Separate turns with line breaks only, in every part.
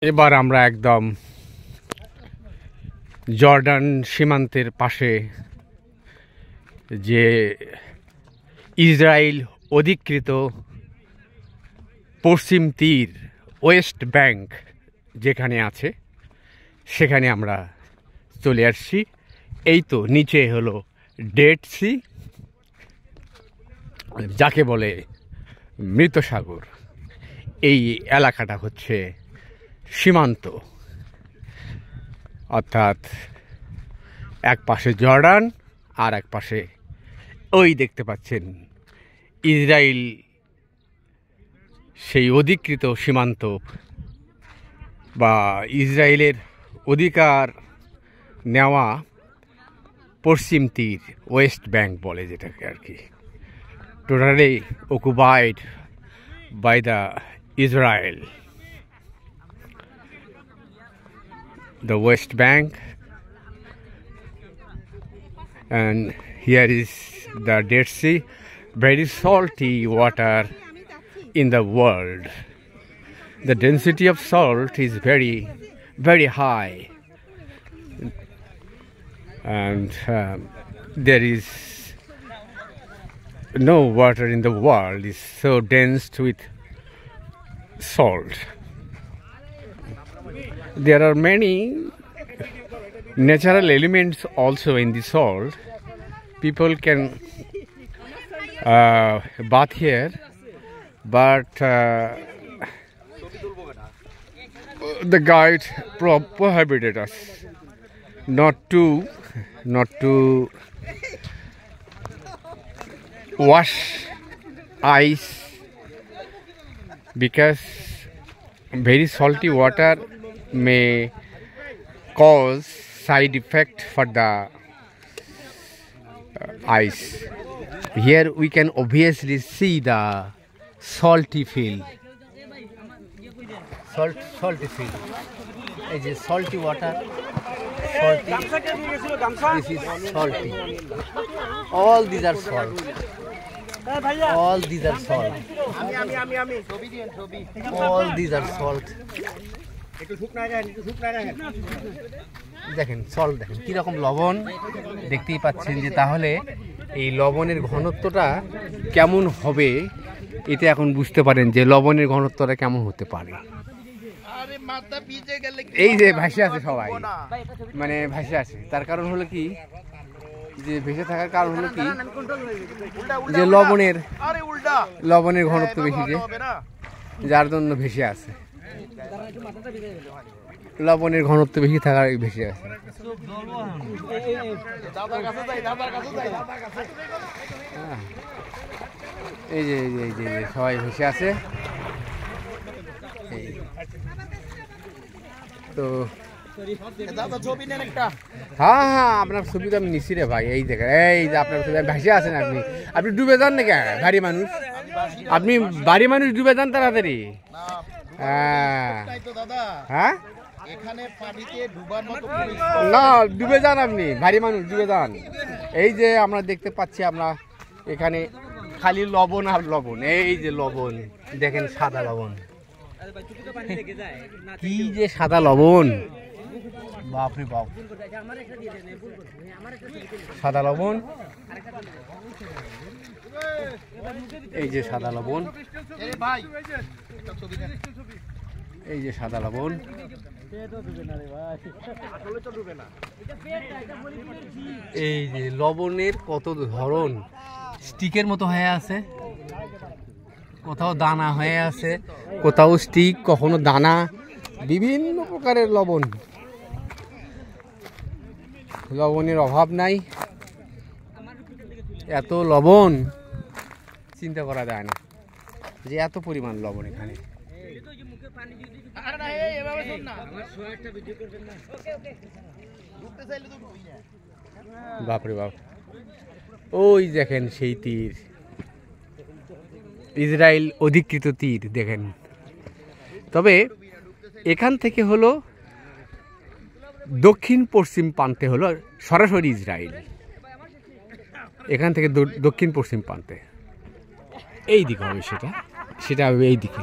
এবার আমরা একদম জর্ডান সীমান্তের পাশে যে ইসরায়েল অধিকৃত পশ্চিম তীর ওয়েস্ট ব্যাংক যেখানে আছে সেখানে আমরা চলে আসছি। এই তো নিচে হলো ডেড সি, যাকে বলে মৃত সাগর। এই এলাকাটা হচ্ছে সীমান্ত, অর্থাৎ এক পাশে জর্ডান আর এক পাশে ওই দেখতে পাচ্ছেন ইসরায়েল সেই অধিকৃত সীমান্ত বা ইসরায়েলের অধিকার নেওয়া পশ্চিম তীর ওয়েস্ট ব্যাংক বলে যেটাকে আর কি, totally occupied by the Israel, the West Bank. And here is the Dead Sea, very salty water in the world. The density of salt is very high, and there is no water in the world is so dense with salt. There are many natural elements also in the salt. People can bath here, but the guide prohibited us not to wash ice, because very salty water may cause side effect for the ice. Here we can obviously see the salty field. Salty field. It is salty water. Salty. This is salty. All these are salt. All these are salt. All these are salt. দেখেন salt, দেখেন কিরকম লবণ, দেখতেই পাচ্ছেন যে তাহলে এই লবণের ঘনত্বটা কেমন হবে, এটা এখন বুঝতে পারেন যে লবণের ঘনত্বটা কেমন হতে পারে। এই যে ভাসে আছে সবাই, মানে ভাসে আছে, তার কারণ হলো কি, যে ভেসে থাকার কারণ হলো কি, যে লবণের ঘনত্ব বেশি, যে যার জন্য ভেসে আছে, লবণের ঘনত্ব বেশি থাকার ভেসে আছে। এই যে সবাই ভেসে আছে। তো হ্যাঁ আপনার ছবি তো আমি নিচ্ছি রে ভাই। এই দেখেন, এই যে আপনার ছবি ভেসে আছেন, আপনি ডুবে যান নাকি? ভারী মানুষ, আপনি ভারী মানুষ ডুবে যান তাড়াতাড়ি। হ্যাঁ না, ডুবে যান আপনি, ভারী মানুষ ডুবে যান। এই যে আমরা দেখতে পাচ্ছি, আমরা এখানে খালি লবণ আর লবণ। এই যে লবণ দেখেন, সাদা লবণ, কি যে সাদা লবণ, বাপরে বাপ, সাদা লবণ। এই যে সাদা লবণ, এই যে সাদা লবণ। এই যে লবণের কত ধরন, স্টিকের মতো হয়ে আছে, কোথাও দানা হয়ে আছে, কোথাও স্টিক, কখনো দানা, বিভিন্ন প্রকারের লবণ। লবণের অভাব নাই, এত লবণ চিন্তা করা যায় না যে এত পরিমাণ লবণ এখানে। বাপরে বাপ, ওই দেখেন সেই তীর, ইসরায়েল অধিকৃত তীর দেখেন। তবে এখান থেকে হলো দক্ষিণ পশ্চিম প্রান্তে হলো সরাসরি ইসরায়েল, এখান থেকে দক্ষিণ পশ্চিম প্রান্তে এই দিকে হবে, সেটা হবে এই দিকে।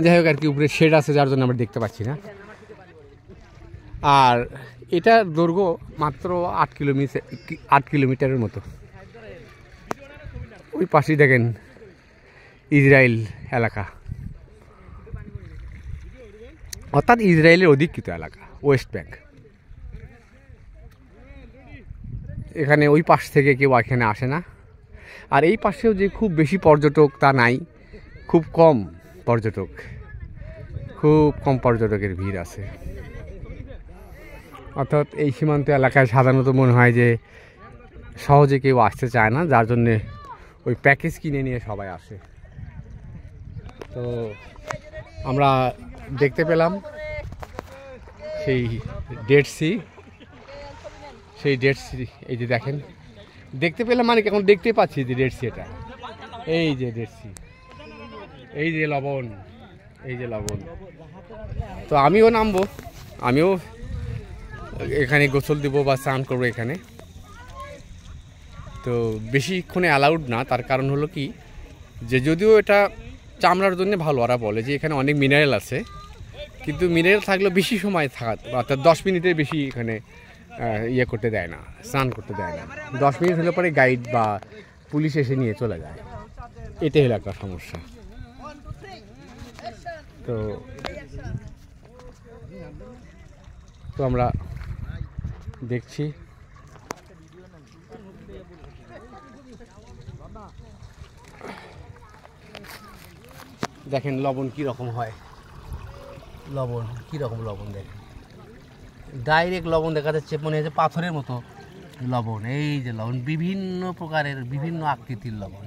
যাই হোক আর কি, উপরে শেড আছে যার জন্য আমরা দেখতে পাচ্ছি না। আর এটার দৈর্ঘ্য মাত্র 8 কিলোমিটারের মতো। ওই পাশেই দেখেন ইসরায়েল এলাকা, অর্থাৎ ইসরায়েলের অধিকৃত এলাকা ওয়েস্ট ব্যাংক। এখানে ওই পাশ থেকে কেউ এখানে আসে না। আর এই পাশেও যে খুব বেশি পর্যটক তা নাই, খুব কম পর্যটকের ভিড় আছে। অর্থাৎ এই সীমান্ত এলাকায় সাধারণত মনে হয় যে সহজে কেউ আসতে চায় না, যার জন্যে ওই প্যাকেজ কিনে নিয়ে সবাই আসে। তো আমরা দেখতে পেলাম সেই ডেড সি, এই যে দেখেন, দেখতে পেলাম মানে এখন দেখতে পাচ্ছি যে ডেড সি, এটা এই যে ডেড সি, এই যে লবণ, তো আমিও নামবো, আমিও এখানে গোসল দিব বা স্নান করবো এখানে। তো বেশিক্ষণে অ্যালাউড না, তার কারণ হলো কি যে যদিও এটা চামড়ার জন্য ভালো, ওরা বলে যে এখানে অনেক মিনারেল আছে, কিন্তু মিনারেল থাকলেও বেশি সময় থাকা, অর্থাৎ 10 মিনিটের বেশি এখানে করতে দেয় না, স্নান করতে দেয় না। 10 মিনিট হলে পরে গাইড বা পুলিশ এসে নিয়ে চলে যায়, এটাই হলো একটা সমস্যা। তো আমরা দেখছি দেখেন লবণ কীরকম হয়, লবণ দেখেন, ডাইরেক্ট লবণ দেখা যাচ্ছে, মনে হচ্ছে পাথরের মতো লবণ। এই যে লবণ, বিভিন্ন প্রকারের বিভিন্ন আকৃতির লবণ,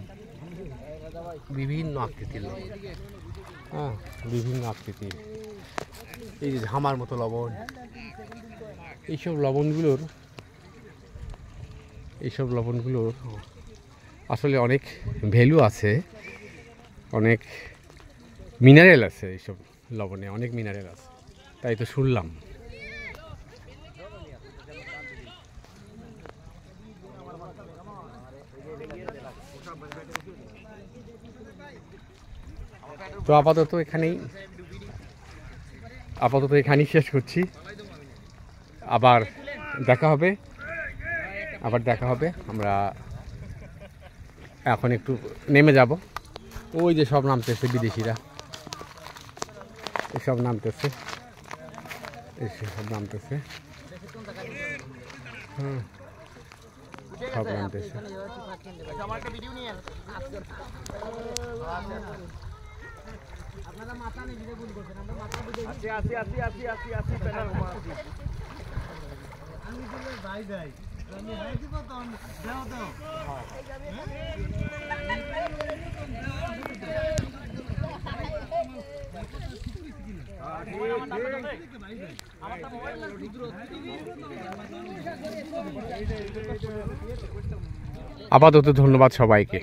হ্যাঁ, বিভিন্ন আকৃতির, এই যে ঝামার মতো লবণ। এইসব লবণগুলোর আসলে অনেক ভ্যালু আছে, অনেক মিনারেল আছে, এইসব লবণে অনেক মিনারেল আছে, তাই তো শুনলাম। তো আপাতত এখানেই শেষ করছি। আবার দেখা হবে। আমরা এখন একটু নেমে যাব। ওই যে সব নামতেছে বিদেশিরা, সব নামতেছে। সব নামতেছে। আপাতত ধন্যবাদ সবাইকে।